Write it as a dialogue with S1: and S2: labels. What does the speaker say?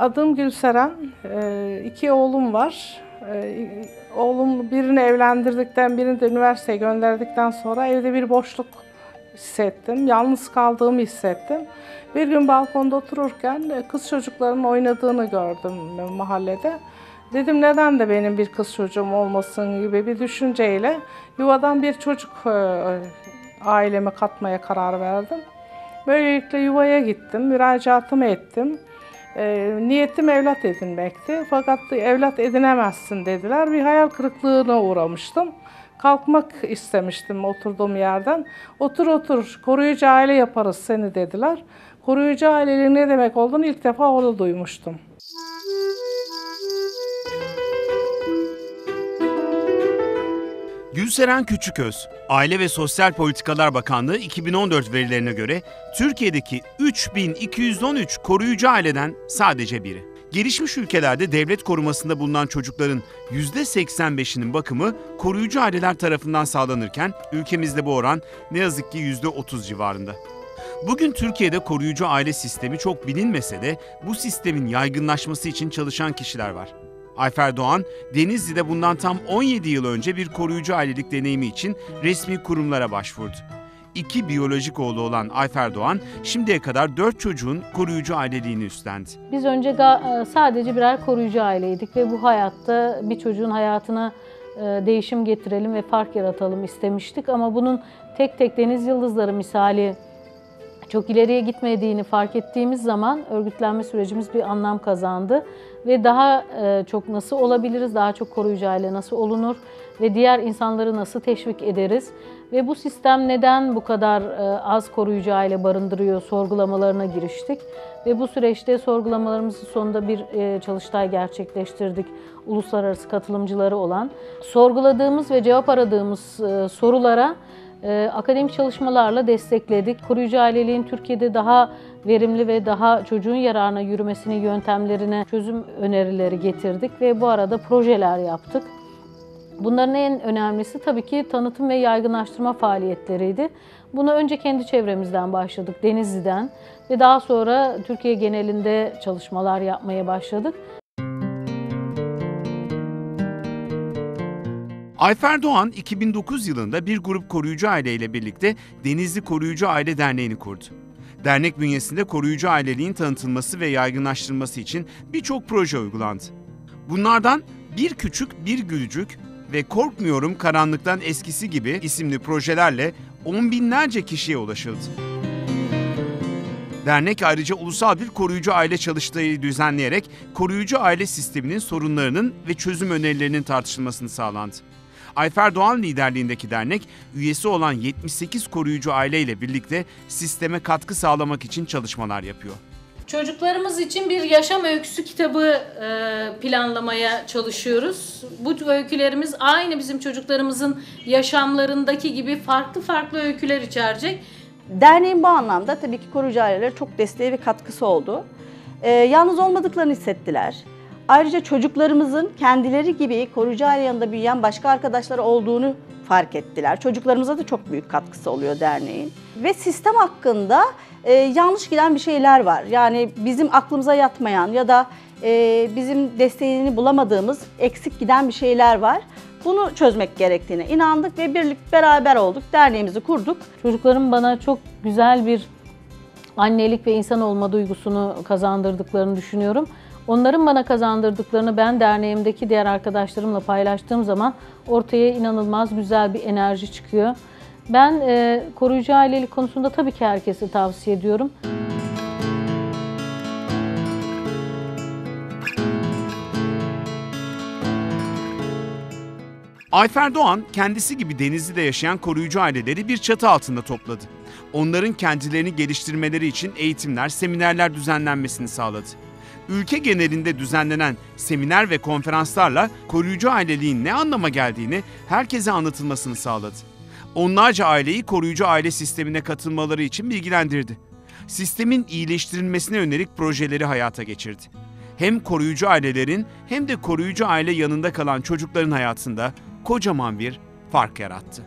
S1: Adım Gülseren. 2 oğlum var. Oğlum birini evlendirdikten, birini de üniversiteye gönderdikten sonra evde bir boşluk hissettim. Yalnız kaldığımı hissettim. Bir gün balkonda otururken kız çocuklarının oynadığını gördüm mahallede. Dedim neden de benim bir kız çocuğum olmasın gibi bir düşünceyle yuvadan bir çocuk aileme katmaya karar verdim. Böylelikle yuvaya gittim, müracaatımı ettim. Niyetim evlat edinmekti fakat evlat edinemezsin dediler. Bir hayal kırıklığına uğramıştım. Kalkmak istemiştim oturduğum yerden. Otur otur, koruyucu aile yaparız seni dediler. Koruyucu aileliğin ne demek olduğunu ilk defa orada duymuştum.
S2: Gülseren Küçüköz, Aile ve Sosyal Politikalar Bakanlığı 2014 verilerine göre Türkiye'deki 3213 koruyucu aileden sadece biri. Gelişmiş ülkelerde devlet korumasında bulunan çocukların %85'inin bakımı koruyucu aileler tarafından sağlanırken ülkemizde bu oran ne yazık ki %30 civarında. Bugün Türkiye'de koruyucu aile sistemi çok bilinmese de bu sistemin yaygınlaşması için çalışan kişiler var. Ayfer Doğan, Denizli'de bundan tam 17 yıl önce bir koruyucu ailelik deneyimi için resmi kurumlara başvurdu. 2 biyolojik oğlu olan Ayfer Doğan, şimdiye kadar 4 çocuğun koruyucu aileliğini üstlendi.
S3: Biz önce sadece birer koruyucu aileydik ve bu hayatta bir çocuğun hayatına değişim getirelim ve fark yaratalım istemiştik. Ama bunun tek tek deniz yıldızları misali çok ileriye gitmediğini fark ettiğimiz zaman örgütlenme sürecimiz bir anlam kazandı. Ve daha çok nasıl olabiliriz, daha çok koruyucu aile nasıl olunur ve diğer insanları nasıl teşvik ederiz ve bu sistem neden bu kadar az koruyucu aile barındırıyor sorgulamalarına giriştik. Ve bu süreçte sorgulamalarımızın sonunda bir çalıştay gerçekleştirdik uluslararası katılımcıları olan. Sorguladığımız ve cevap aradığımız sorulara akademik çalışmalarla destekledik. Koruyucu aileliğin Türkiye'de daha verimli ve daha çocuğun yararına yürümesinin yöntemlerine çözüm önerileri getirdik ve bu arada projeler yaptık. Bunların en önemlisi tabii ki tanıtım ve yaygınlaştırma faaliyetleriydi. Bunu önce kendi çevremizden başladık, Denizli'den ve daha sonra Türkiye genelinde çalışmalar yapmaya başladık.
S2: Ayfer Doğan 2009 yılında bir grup koruyucu aileyle birlikte Denizli Koruyucu Aile Derneği'ni kurdu. Dernek bünyesinde koruyucu aileliğin tanıtılması ve yaygınlaştırılması için birçok proje uygulandı. Bunlardan Bir Küçük Bir Gülcük ve Korkmuyorum Karanlıktan Eskisi gibi isimli projelerle on binlerce kişiye ulaşıldı. Dernek ayrıca ulusal bir koruyucu aile çalıştayı düzenleyerek koruyucu aile sisteminin sorunlarının ve çözüm önerilerinin tartışılmasını sağlandı. Ayfer Doğan liderliğindeki dernek, üyesi olan 78 koruyucu aileyle birlikte sisteme katkı sağlamak için çalışmalar yapıyor.
S3: Çocuklarımız için bir yaşam öyküsü kitabı planlamaya çalışıyoruz. Bu öykülerimiz aynı bizim çocuklarımızın yaşamlarındaki gibi farklı öyküler içerecek.
S4: Derneğin bu anlamda tabii ki koruyucu ailelere çok desteği ve katkısı oldu. Yalnız olmadıklarını hissettiler. Ayrıca çocuklarımızın kendileri gibi koruyucu aile yanında büyüyen başka arkadaşları olduğunu fark ettiler. Çocuklarımıza da çok büyük katkısı oluyor derneğin. Ve sistem hakkında yanlış giden bir şeyler var. Yani bizim aklımıza yatmayan ya da bizim desteğini bulamadığımız eksik giden bir şeyler var. Bunu çözmek gerektiğine inandık ve beraber olduk, derneğimizi kurduk.
S3: Çocuklarım bana çok güzel bir annelik ve insan olma duygusunu kazandırdıklarını düşünüyorum. Onların bana kazandırdıklarını ben derneğimdeki diğer arkadaşlarımla paylaştığım zaman ortaya inanılmaz güzel bir enerji çıkıyor. Ben koruyucu ailelik konusunda tabii ki herkese tavsiye ediyorum.
S2: Ayfer Doğan, kendisi gibi Denizli'de yaşayan koruyucu aileleri bir çatı altında topladı. Onların kendilerini geliştirmeleri için eğitimler, seminerler düzenlenmesini sağladı. Ülke genelinde düzenlenen seminer ve konferanslarla koruyucu aileliğin ne anlama geldiğini herkese anlatılmasını sağladı. Onlarca aileyi koruyucu aile sistemine katılmaları için bilgilendirdi. Sistemin iyileştirilmesine yönelik projeleri hayata geçirdi. Hem koruyucu ailelerin hem de koruyucu aile yanında kalan çocukların hayatında kocaman bir fark yarattı.